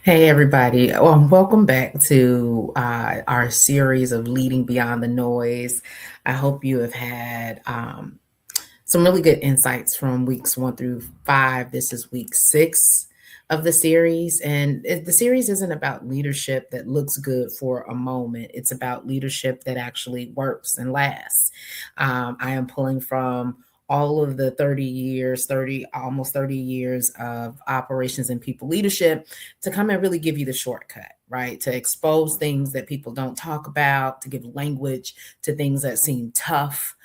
Hey, everybody. Welcome back to our series of Leading Beyond the Noise. I hope you have had some really good insights from weeks 1 through 5. This is week 6 of the series. And the series isn't about leadership that looks good for a moment, it's about leadership that actually works and lasts. I am pulling from all of the 30 years, almost 30 years of operations and people leadership to come and really give you the shortcut, right? To expose things that people don't talk about, to give language to things that seem tough,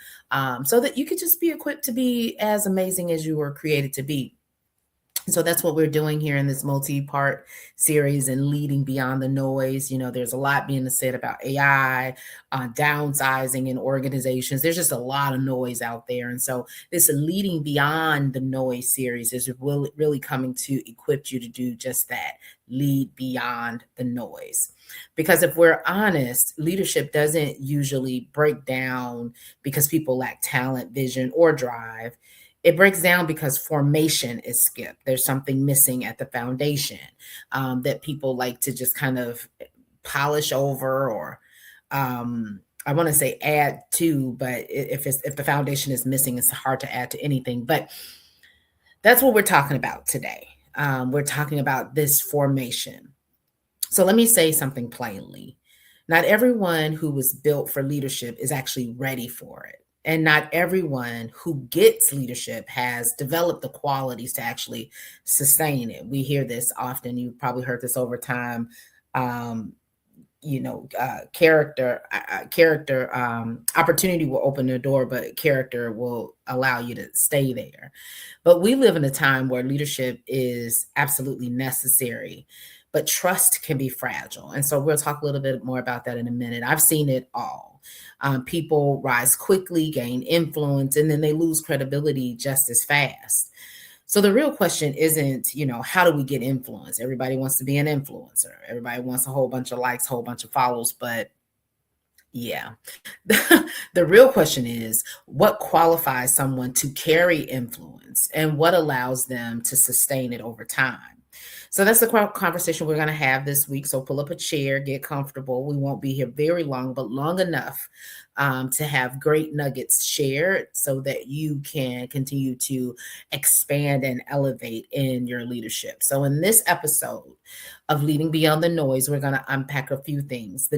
so that you could just be equipped to be as amazing as you were created to be. So that's what we're doing here in this multi-part series and leading beyond the noise. There's a lot being said about AI, downsizing in organizations. There's just a lot of noise out there. And so this leading beyond the noise series is really coming to equip you to do just that, lead beyond the noise. Because if we're honest, leadership doesn't usually break down because people lack talent, vision, or drive. It breaks down because formation is skipped. There's something missing at the foundation, that people like to just kind of polish over, or I want to say add to, but if the foundation is missing, it's hard to add to anything. But that's what we're talking about today. We're talking about this formation. So let me say something plainly. Not everyone who was built for leadership is actually ready for it. And not everyone who gets leadership has developed the qualities to actually sustain it. We hear this often. You've probably heard this over time. Um, character, opportunity will open the door, but character will allow you to stay there. But we live in a time where leadership is absolutely necessary, but trust can be fragile. And so we'll talk a little bit more about that in a minute. I've seen it all. People rise quickly, gain influence, and then they lose credibility just as fast. So the real question isn't, how do we get influence? Everybody wants to be an influencer. Everybody wants a whole bunch of likes, whole bunch of follows, but yeah. The real question is, what qualifies someone to carry influence and what allows them to sustain it over time? So that's the conversation we're going to have this week. So pull up a chair, get comfortable. We won't be here very long, but long enough to have great nuggets shared so that you can continue to expand and elevate in your leadership. So in this episode of Leading Beyond the Noise, we're going to unpack a few things.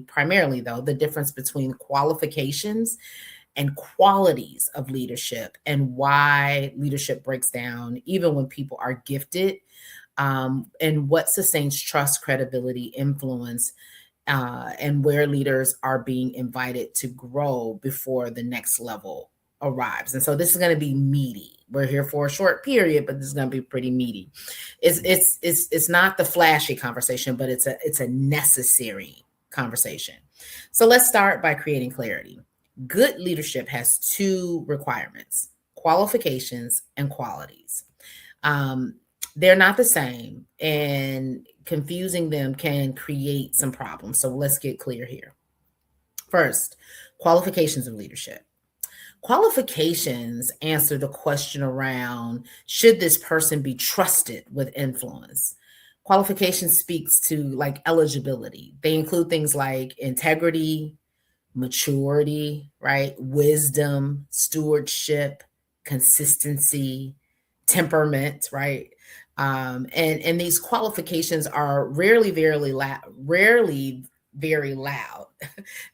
Primarily though, the difference between qualifications and qualities of leadership, and why leadership breaks down even when people are gifted, and what sustains trust, credibility, influence, and where leaders are being invited to grow before the next level arrives. And so this is going to be meaty. We're here for a short period, but this is going to be pretty meaty. It's not the flashy conversation, but it's a necessary conversation. So let's start by creating clarity. Good leadership has two requirements: qualifications and qualities. They're not the same, and confusing them can create some problems. So let's get clear here. First, qualifications of leadership. Qualifications answer the question around, should this person be trusted with influence? Qualification speaks to like eligibility. They include things like integrity, maturity, right? Wisdom, stewardship, consistency, temperament, right? And these qualifications are rarely very loud.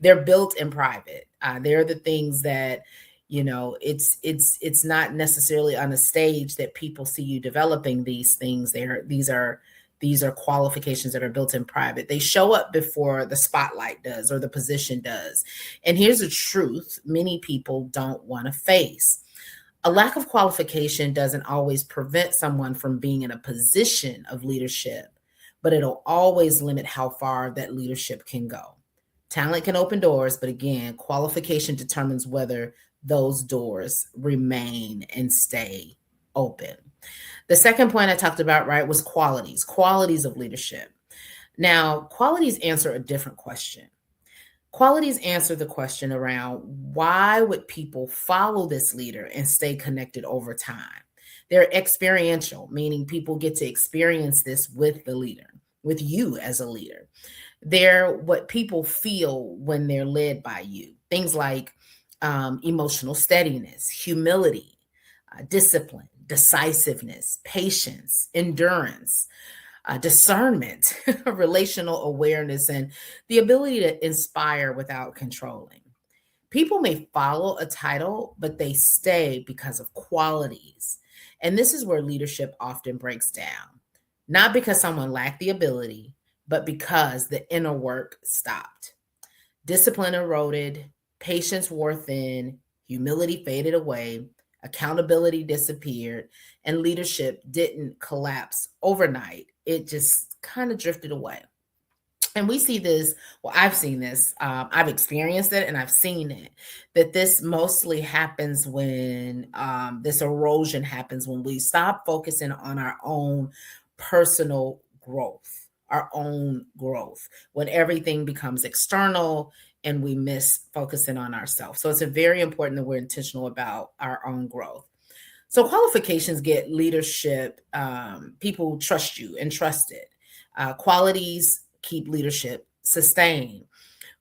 They're built in private. They're the things that, it's not necessarily on a stage that people see you developing these things. These are qualifications that are built in private. They show up before the spotlight does or the position does. And here's the truth many people don't want to face. A lack of qualification doesn't always prevent someone from being in a position of leadership, but it'll always limit how far that leadership can go. Talent can open doors, but again, qualification determines whether those doors remain and stay open. The second point I talked about, right, was qualities of leadership. Now, qualities answer a different question. Qualities answer the question around, why would people follow this leader and stay connected over time? They're experiential, meaning people get to experience this with the leader, with you as a leader. They're what people feel when they're led by you. Things like emotional steadiness, humility, discipline, decisiveness, patience, endurance, discernment, relational awareness, and the ability to inspire without controlling. People may follow a title, but they stay because of qualities. And this is where leadership often breaks down. Not because someone lacked the ability, but because the inner work stopped. Discipline eroded, patience wore thin, humility faded away, accountability disappeared, and leadership didn't collapse overnight. It just kind of drifted away. And we see this, well, I've seen this, I've experienced it and I've seen it, that this mostly happens when this erosion happens when we stop focusing on our own personal growth, our own growth, when everything becomes external and we miss focusing on ourselves. So it's a very important that we're intentional about our own growth. So qualifications get leadership. People trust you and trust it. Qualities keep leadership sustained.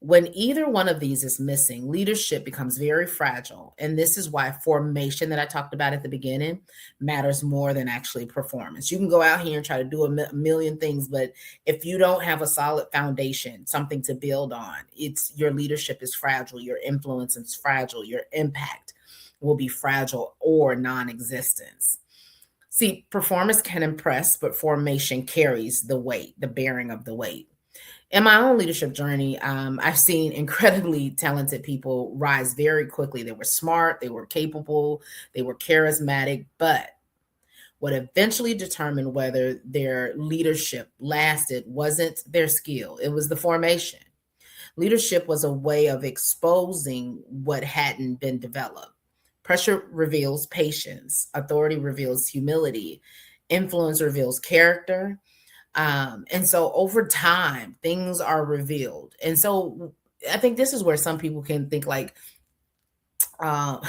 When either one of these is missing, leadership becomes very fragile. And this is why formation that I talked about at the beginning matters more than actually performance. You can go out here and try to do a million things, but if you don't have a solid foundation, something to build on, it's your leadership is fragile, your influence is fragile, your impact will be fragile or non-existence. See, performance can impress, but formation carries the weight, the bearing of the weight. In my own leadership journey, I've seen incredibly talented people rise very quickly. They were smart, they were capable, they were charismatic, but what eventually determined whether their leadership lasted wasn't their skill, it was the formation. Leadership was a way of exposing what hadn't been developed. Pressure reveals patience, authority reveals humility, influence reveals character, and so over time, things are revealed. And so I think this is where some people can think like uh,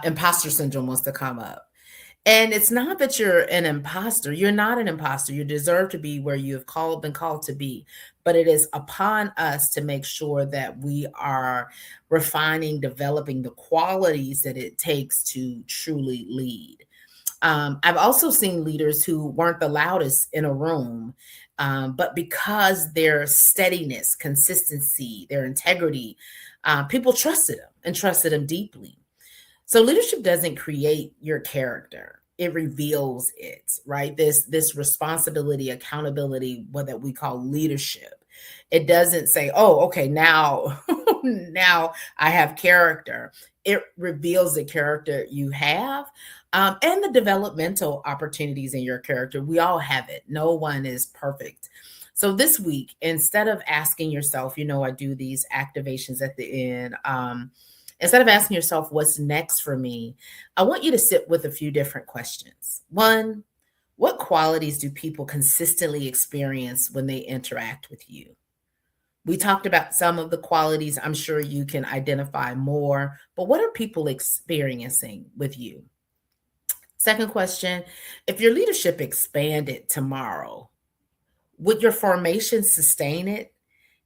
imposter syndrome wants to come up. And it's not that you're an imposter. You're not an imposter. You deserve to be where you have been called to be. But it is upon us to make sure that we are refining, developing the qualities that it takes to truly lead. I've also seen leaders who weren't the loudest in a room, but because their steadiness, consistency, their integrity, people trusted them and trusted them deeply. So leadership doesn't create your character. It reveals it, right? This responsibility, accountability, what that we call leadership. It doesn't say, "Oh, okay, now now I have character." It reveals the character you have, and the developmental opportunities in your character. We all have it. No one is perfect. So this week, instead of asking yourself, I do these activations at the end. Instead of asking yourself, what's next for me? I want you to sit with a few different questions. One, what qualities do people consistently experience when they interact with you? We talked about some of the qualities. I'm sure you can identify more, but what are people experiencing with you? Second question, if your leadership expanded tomorrow, would your formation sustain it?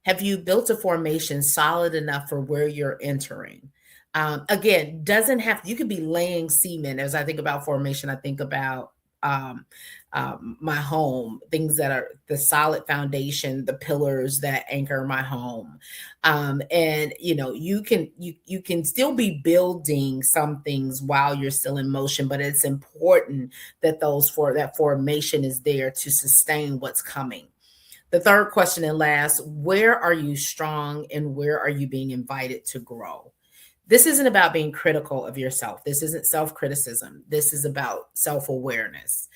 Have you built a formation solid enough for where you're entering? Again, doesn't have, you could be laying cement. As I think about formation, I think about um, my home, things that are the solid foundation, the pillars that anchor my home. And you can still be building some things while you're still in motion, but it's important that that formation is there to sustain what's coming. The third question and last, where are you strong and where are you being invited to grow? This isn't about being critical of yourself. This isn't self-criticism. This is about self-awareness.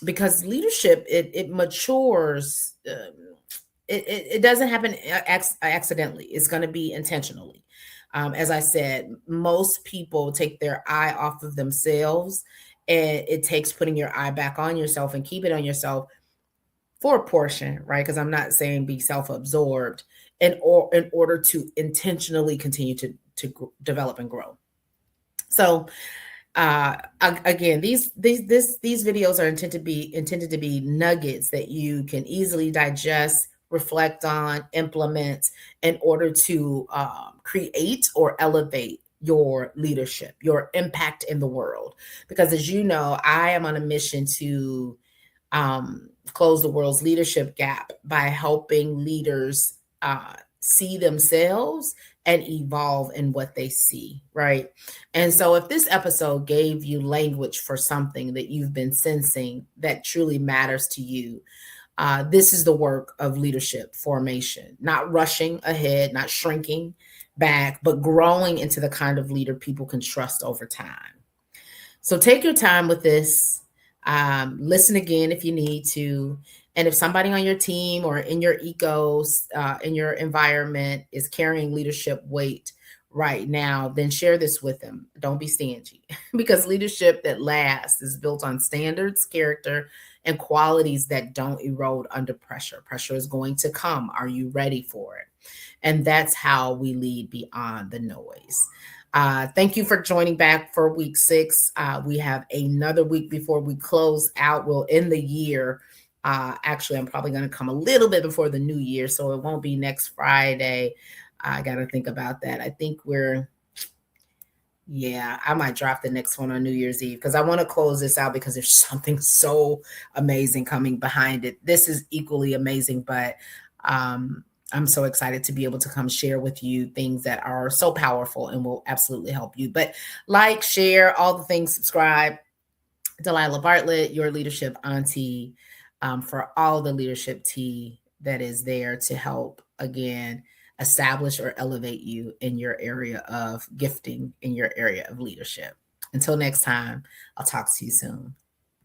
Because leadership, it matures. It doesn't happen accidentally. It's going to be intentionally. As I said, most people take their eye off of themselves, and it takes putting your eye back on yourself and keep it on yourself for a portion, right? Because I'm not saying be self-absorbed in order to intentionally continue to develop and grow. So Again, these videos are intended to be nuggets that you can easily digest, reflect on, implement in order to create or elevate your leadership, your impact in the world. Because as you know, I am on a mission to close the world's leadership gap by helping leaders see themselves and evolve in what they see, right? And so, if this episode gave you language for something that you've been sensing that truly matters to you, this is the work of leadership formation, not rushing ahead, not shrinking back, but growing into the kind of leader people can trust over time. So take your time with this. Listen again if you need to. And if somebody on your team or in your in your environment is carrying leadership weight right now, then share this with them. Don't be stingy because leadership that lasts is built on standards, character, and qualities that don't erode under pressure. Pressure is going to come. Are you ready for it? And that's how we lead beyond the noise. Thank you for joining back for week 6. We have another week before we close out. We'll end the year. Actually, I'm probably going to come a little bit before the new year, so it won't be next Friday. I got to think about that. I think yeah, I might drop the next one on New Year's Eve because I want to close this out because there's something so amazing coming behind it. This is equally amazing, but I'm so excited to be able to come share with you things that are so powerful and will absolutely help you. But like, share, all the things, subscribe. Delilah Bartlett, your leadership auntie, for all the leadership tea that is there to help, again, establish or elevate you in your area of gifting, in your area of leadership. Until next time, I'll talk to you soon.